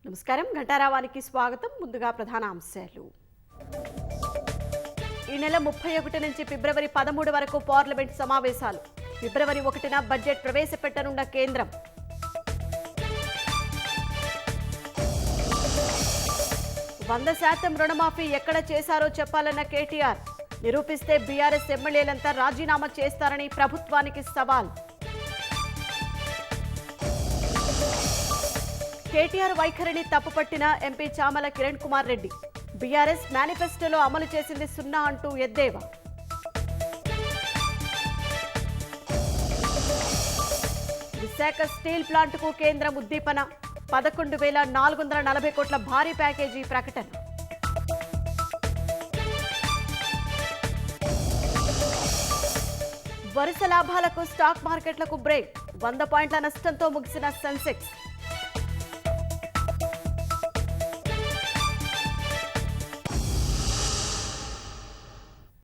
నమస్కారం ఘంటారావానికి స్వాగతం. ముందుగా ప్రధాన అంశాలు. ఈ నెల 31 నుంచి ఫిబ్రవరి 13 వరకు పార్లమెంట్ సమావేశాలు. ఫిబ్రవరి 1న బడ్జెట్ ప్రవేశపెట్టనున్న కేంద్రం. వంద శాతం రుణమాఫీ ఎక్కడ చేశారో చెప్పాలన్న కేటీఆర్. నిరూపిస్తే బీఆర్ఎస్ ఎమ్మెల్యేలంతా రాజీనామా చేస్తారని ప్రభుత్వానికి సవాల్. కేటీఆర్ వైఖరిని తప్పుపట్టిన ఎంపీ చామల కిరణ్ కుమార్ రెడ్డి. బీఆర్ఎస్ మేనిఫెస్టోలో అమలు చేసింది 0 అంటూ ఎద్దేవా. విశాఖ స్టీల్ ప్లాంట్కు కేంద్రం ఉద్దీపన. 11,440 కోట్ల భారీ ప్యాకేజీ ప్రకటన. వరుస లాభాలకు స్టాక్ మార్కెట్లకు బ్రేక్. 100 పాయింట్ల నష్టంతో ముగిసిన సెన్సెక్స్.